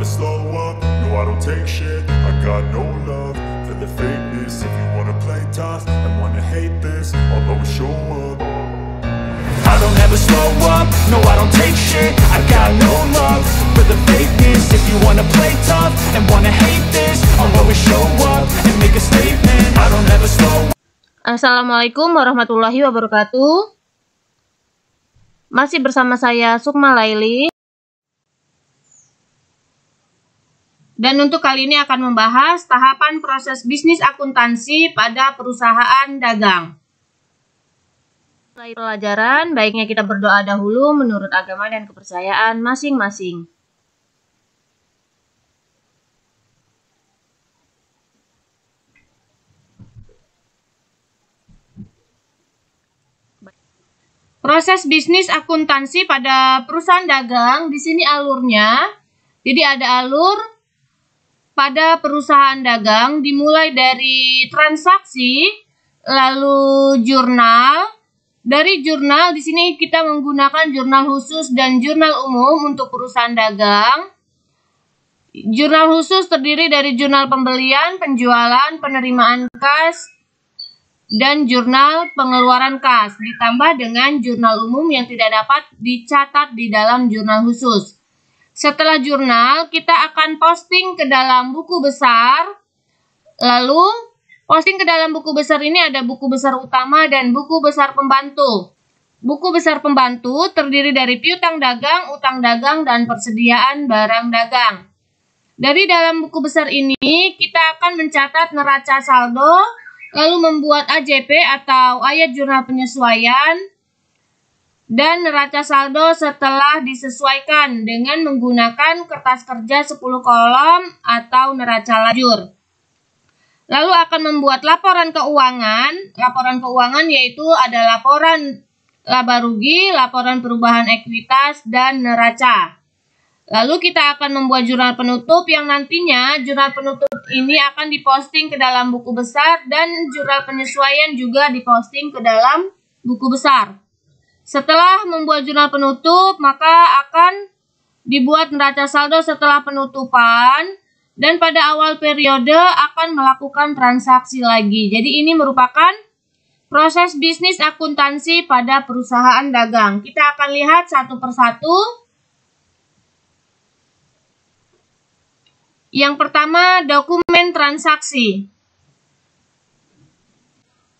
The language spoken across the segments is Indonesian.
never slow up, no I don't take shit. I got no love for the fakeness. If you wanna play tough and wanna hate this, I'll always show up. I don't ever slow up, no I don't take shit. I got no love for the fakeness. If you wanna play tough and wanna hate this, I'll always show up and make a statement. I don't ever slow up. Assalamualaikum warahmatullahi wabarakatuh. Masih bersama saya Sukma Laili. Dan untuk kali ini akan membahas tahapan proses bisnis akuntansi pada perusahaan dagang. Setelah pelajaran, baiknya kita berdoa dahulu menurut agama dan kepercayaan masing-masing. Proses bisnis akuntansi pada perusahaan dagang, di sini alurnya. Jadi ada alur pada perusahaan dagang dimulai dari transaksi, lalu jurnal. Dari jurnal di sini kita menggunakan jurnal khusus dan jurnal umum untuk perusahaan dagang. Jurnal khusus terdiri dari jurnal pembelian, penjualan, penerimaan kas, dan jurnal pengeluaran kas, ditambah dengan jurnal umum yang tidak dapat dicatat di dalam jurnal khusus. Setelah jurnal, kita akan posting ke dalam buku besar. Lalu, posting ke dalam buku besar ini ada buku besar utama dan buku besar pembantu. Buku besar pembantu terdiri dari piutang dagang, utang dagang, dan persediaan barang dagang. Dari dalam buku besar ini, kita akan mencatat neraca saldo, lalu membuat AJP atau ayat jurnal penyesuaian, dan neraca saldo setelah disesuaikan dengan menggunakan kertas kerja 10 kolom atau neraca lajur. Lalu akan membuat laporan keuangan. Laporan keuangan yaitu ada laporan laba rugi, laporan perubahan ekuitas, dan neraca. Lalu kita akan membuat jurnal penutup yang nantinya jurnal penutup ini akan diposting ke dalam buku besar dan jurnal penyesuaian juga diposting ke dalam buku besar. Setelah membuat jurnal penutup, maka akan dibuat neraca saldo setelah penutupan dan pada awal periode akan melakukan transaksi lagi. Jadi ini merupakan proses bisnis akuntansi pada perusahaan dagang. Kita akan lihat satu persatu. Yang pertama, dokumen transaksi.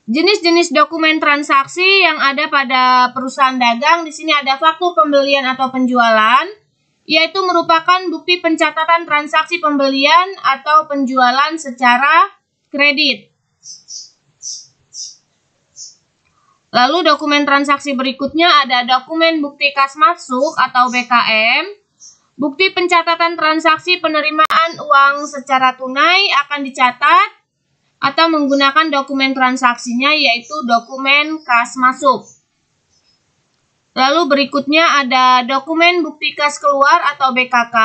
Jenis-jenis dokumen transaksi yang ada pada perusahaan dagang, di sini ada faktur pembelian atau penjualan, yaitu merupakan bukti pencatatan transaksi pembelian atau penjualan secara kredit. Lalu dokumen transaksi berikutnya ada dokumen bukti kas masuk atau BKM. Bukti pencatatan transaksi penerimaan uang secara tunai akan dicatat atau menggunakan dokumen transaksinya yaitu dokumen kas masuk. Lalu berikutnya ada dokumen bukti kas keluar atau BKK,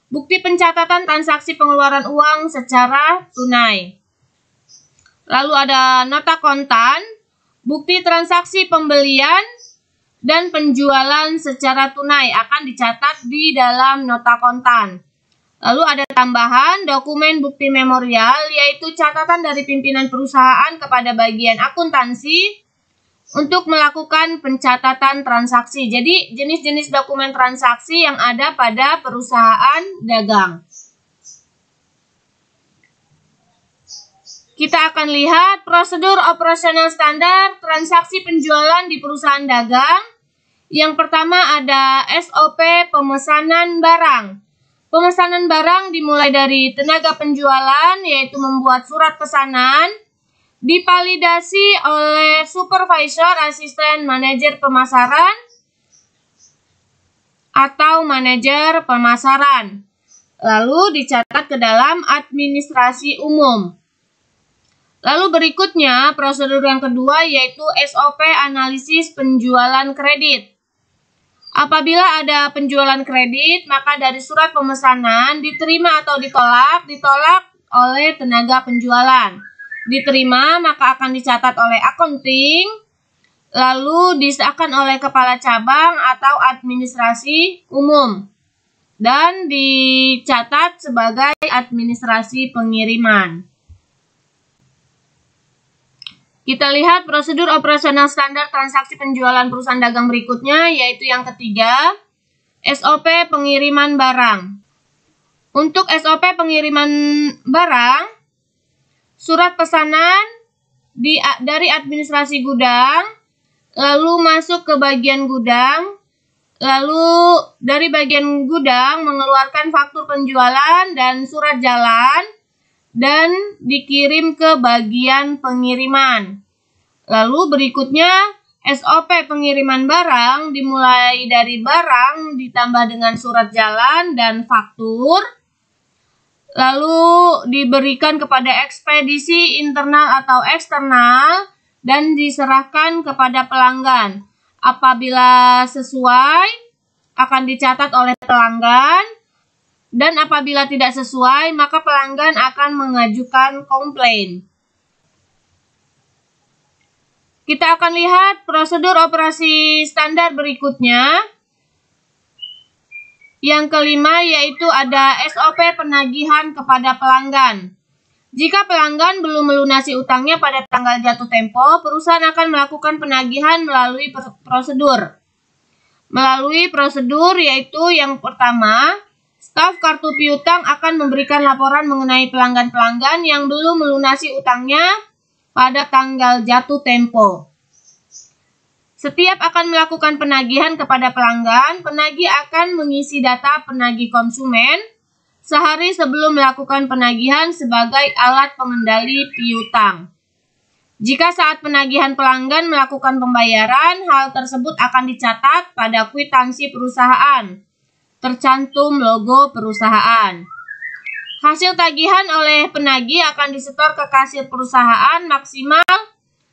bukti pencatatan transaksi pengeluaran uang secara tunai. Lalu ada nota kontan, bukti transaksi pembelian dan penjualan secara tunai akan dicatat di dalam nota kontan. Lalu ada tambahan dokumen bukti memorial, yaitu catatan dari pimpinan perusahaan kepada bagian akuntansi untuk melakukan pencatatan transaksi. Jadi jenis-jenis dokumen transaksi yang ada pada perusahaan dagang. Kita akan lihat prosedur operasional standar transaksi penjualan di perusahaan dagang. Yang pertama ada SOP pemesanan barang. Pemesanan barang dimulai dari tenaga penjualan, yaitu membuat surat pesanan, divalidasi oleh supervisor, asisten manajer pemasaran, atau manajer pemasaran. Lalu dicatat ke dalam administrasi umum. Lalu berikutnya, prosedur yang kedua yaitu SOP analisis penjualan kredit. Apabila ada penjualan kredit, maka dari surat pemesanan diterima atau ditolak oleh tenaga penjualan. Diterima, maka akan dicatat oleh accounting, lalu disahkan oleh kepala cabang atau administrasi umum. dan dicatat sebagai administrasi pengiriman. Kita lihat prosedur operasional standar transaksi penjualan perusahaan dagang berikutnya, yaitu yang ketiga, SOP pengiriman barang. Untuk SOP pengiriman barang, surat pesanan dari administrasi gudang, lalu masuk ke bagian gudang, lalu dari bagian gudang mengeluarkan faktur penjualan dan surat jalan, dan dikirim ke bagian pengiriman. Lalu berikutnya SOP pengiriman barang dimulai dari barang ditambah dengan surat jalan dan faktur, lalu diberikan kepada ekspedisi internal atau eksternal dan diserahkan kepada pelanggan. Apabila sesuai akan dicatat oleh pelanggan, dan apabila tidak sesuai maka pelanggan akan mengajukan komplain. Kita akan lihat prosedur operasi standar berikutnya. Yang kelima yaitu ada SOP penagihan kepada pelanggan. Jika pelanggan belum melunasi utangnya pada tanggal jatuh tempo, perusahaan akan melakukan penagihan melalui prosedur. Melalui prosedur yaitu yang pertama, staf kartu piutang akan memberikan laporan mengenai pelanggan-pelanggan yang belum melunasi utangnya pada tanggal jatuh tempo. Setiap akan melakukan penagihan kepada pelanggan, penagih akan mengisi data penagih konsumen sehari sebelum melakukan penagihan sebagai alat pengendali piutang. Jika saat penagihan pelanggan melakukan pembayaran, hal tersebut akan dicatat pada kwitansi perusahaan, tercantum logo perusahaan. Hasil tagihan oleh penagih akan disetor ke kasir perusahaan maksimal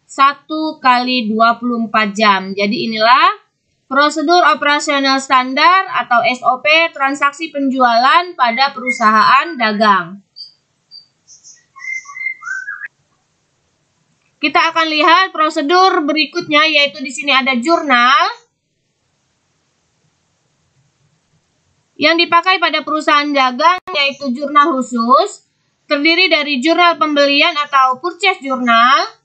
1 kali 24 jam. Jadi inilah prosedur operasional standar atau SOP transaksi penjualan pada perusahaan dagang. Kita akan lihat prosedur berikutnya, yaitu di sini ada jurnal yang dipakai pada perusahaan dagang, yaitu jurnal khusus, terdiri dari jurnal pembelian atau purchase journal.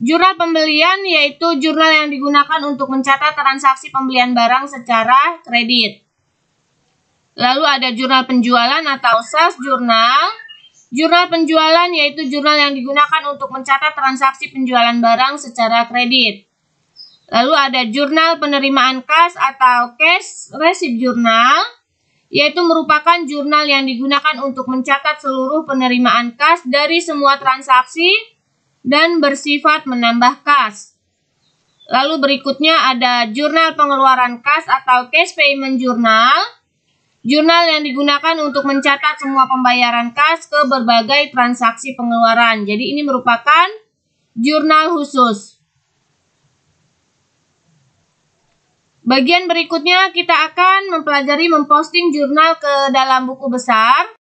Jurnal pembelian yaitu jurnal yang digunakan untuk mencatat transaksi pembelian barang secara kredit. Lalu ada jurnal penjualan atau sales journal. Jurnal penjualan yaitu jurnal yang digunakan untuk mencatat transaksi penjualan barang secara kredit. Lalu ada jurnal penerimaan kas atau cash receipt journal, yaitu merupakan jurnal yang digunakan untuk mencatat seluruh penerimaan kas dari semua transaksi dan bersifat menambah kas. Lalu berikutnya ada jurnal pengeluaran kas atau cash payment journal. Jurnal yang digunakan untuk mencatat semua pembayaran kas ke berbagai transaksi pengeluaran. Jadi ini merupakan jurnal khusus. Bagian berikutnya kita akan mempelajari memposting jurnal ke dalam buku besar.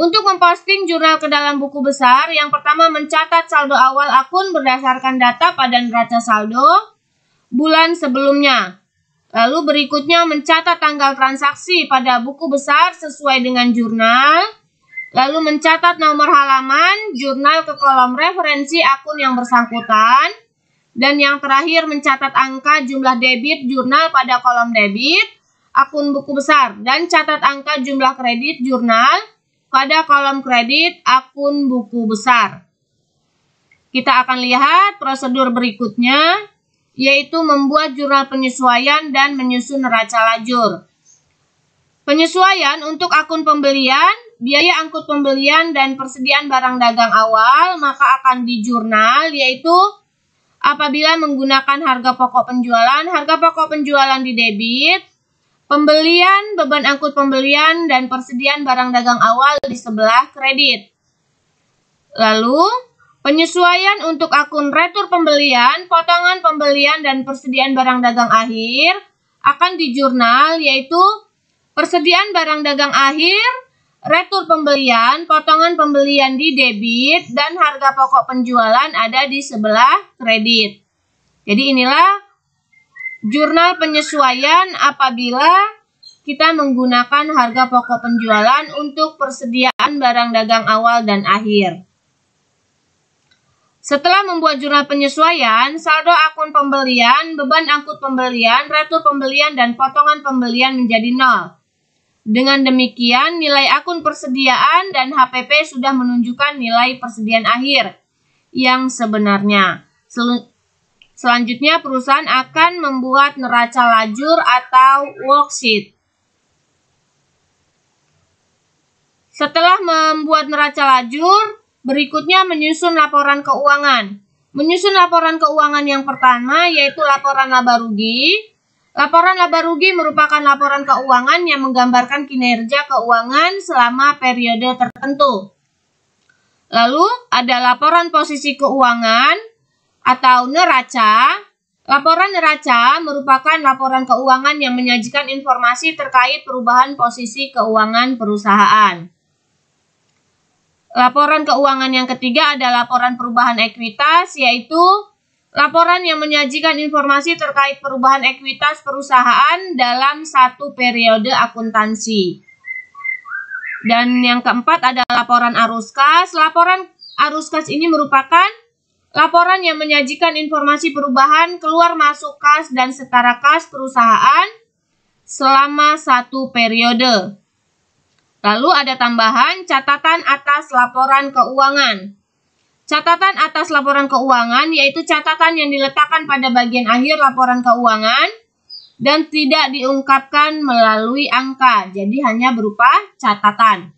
Untuk memposting jurnal ke dalam buku besar, yang pertama mencatat saldo awal akun berdasarkan data pada neraca saldo bulan sebelumnya. Lalu berikutnya mencatat tanggal transaksi pada buku besar sesuai dengan jurnal. Lalu mencatat nomor halaman jurnal ke kolom referensi akun yang bersangkutan. Dan yang terakhir mencatat angka jumlah debit jurnal pada kolom debit akun buku besar dan catat angka jumlah kredit jurnal pada kolom kredit akun buku besar. Kita akan lihat prosedur berikutnya, yaitu membuat jurnal penyesuaian dan menyusun neraca lajur. Penyesuaian untuk akun pembelian, biaya angkut pembelian dan persediaan barang dagang awal, maka akan di jurnal, yaitu apabila menggunakan harga pokok penjualan di debit, pembelian, beban angkut pembelian, dan persediaan barang dagang awal di sebelah kredit. Lalu, penyesuaian untuk akun retur pembelian, potongan pembelian, dan persediaan barang dagang akhir akan di jurnal, yaitu persediaan barang dagang akhir, retur pembelian, potongan pembelian di debit, dan harga pokok penjualan ada di sebelah kredit. Jadi inilah jurnal penyesuaian apabila kita menggunakan harga pokok penjualan untuk persediaan barang dagang awal dan akhir. Setelah membuat jurnal penyesuaian, saldo akun pembelian, beban angkut pembelian, retur pembelian, dan potongan pembelian menjadi 0. Dengan demikian, nilai akun persediaan dan HPP sudah menunjukkan nilai persediaan akhir yang sebenarnya. Selanjutnya, perusahaan akan membuat neraca lajur atau worksheet. Setelah membuat neraca lajur, berikutnya menyusun laporan keuangan. Menyusun laporan keuangan yang pertama yaitu laporan laba rugi. Laporan laba rugi merupakan laporan keuangan yang menggambarkan kinerja keuangan selama periode tertentu. Lalu ada laporan posisi keuangan atau neraca. Laporan neraca merupakan laporan keuangan yang menyajikan informasi terkait perubahan posisi keuangan perusahaan. Laporan keuangan yang ketiga ada laporan perubahan ekuitas, yaitu laporan yang menyajikan informasi terkait perubahan ekuitas perusahaan dalam satu periode akuntansi. Dan yang keempat ada laporan arus kas. Laporan arus kas ini merupakan laporan yang menyajikan informasi perubahan keluar masuk kas dan setara kas perusahaan selama satu periode. Lalu ada tambahan catatan atas laporan keuangan. Catatan atas laporan keuangan yaitu catatan yang diletakkan pada bagian akhir laporan keuangan dan tidak diungkapkan melalui angka, jadi hanya berupa catatan.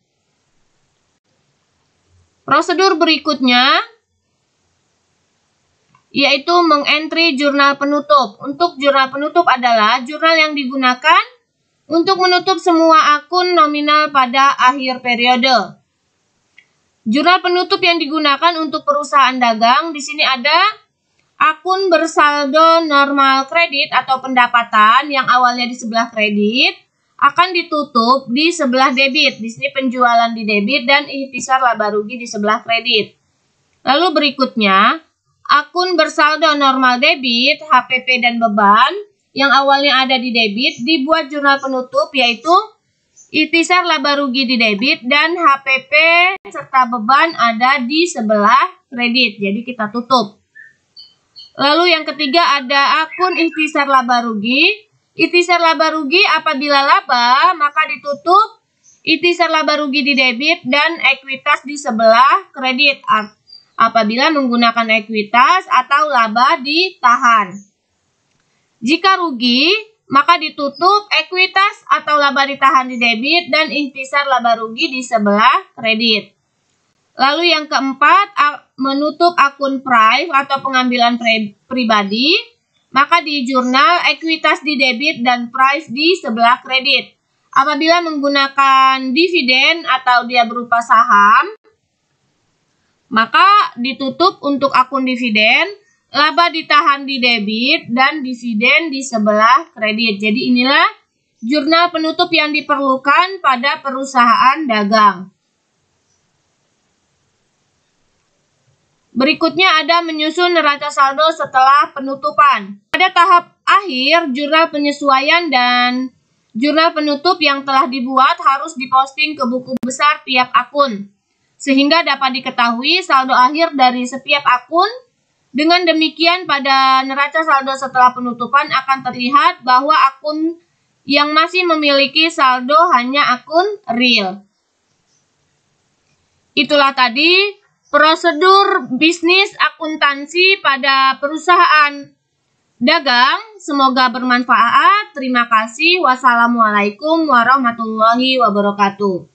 Prosedur berikutnya yaitu mengentry jurnal penutup. Untuk jurnal penutup adalah jurnal yang digunakan untuk menutup semua akun nominal pada akhir periode. Jurnal penutup yang digunakan untuk perusahaan dagang, di sini ada akun bersaldo normal kredit atau pendapatan yang awalnya di sebelah kredit akan ditutup di sebelah debit. Di sini penjualan di debit dan ikhtisar laba rugi di sebelah kredit. Lalu berikutnya, akun bersaldo normal debit, HPP dan beban yang awalnya ada di debit dibuat jurnal penutup yaitu ikhtisar laba rugi di debit dan HPP serta beban ada di sebelah kredit. Jadi kita tutup. Lalu yang ketiga ada akun ikhtisar laba rugi. Ikhtisar laba rugi apabila laba maka ditutup ikhtisar laba rugi di debit dan ekuitas di sebelah kredit apabila menggunakan ekuitas atau laba ditahan. Jika rugi, maka ditutup ekuitas atau laba ditahan di debit dan ikhtisar laba rugi di sebelah kredit. Lalu yang keempat, menutup akun prive atau pengambilan pribadi, maka di jurnal ekuitas di debit dan prive di sebelah kredit. Apabila menggunakan dividen atau dia berupa saham, maka ditutup untuk akun dividen, laba ditahan di debit, dan dividen di sebelah kredit. Jadi inilah jurnal penutup yang diperlukan pada perusahaan dagang. Berikutnya ada menyusun neraca saldo setelah penutupan. Pada tahap akhir, jurnal penyesuaian dan jurnal penutup yang telah dibuat harus diposting ke buku besar tiap akun, sehingga dapat diketahui saldo akhir dari setiap akun. Dengan demikian, pada neraca saldo setelah penutupan akan terlihat bahwa akun yang masih memiliki saldo hanya akun real. Itulah tadi prosedur bisnis akuntansi pada perusahaan dagang. Semoga bermanfaat. Terima kasih. Wassalamualaikum warahmatullahi wabarakatuh.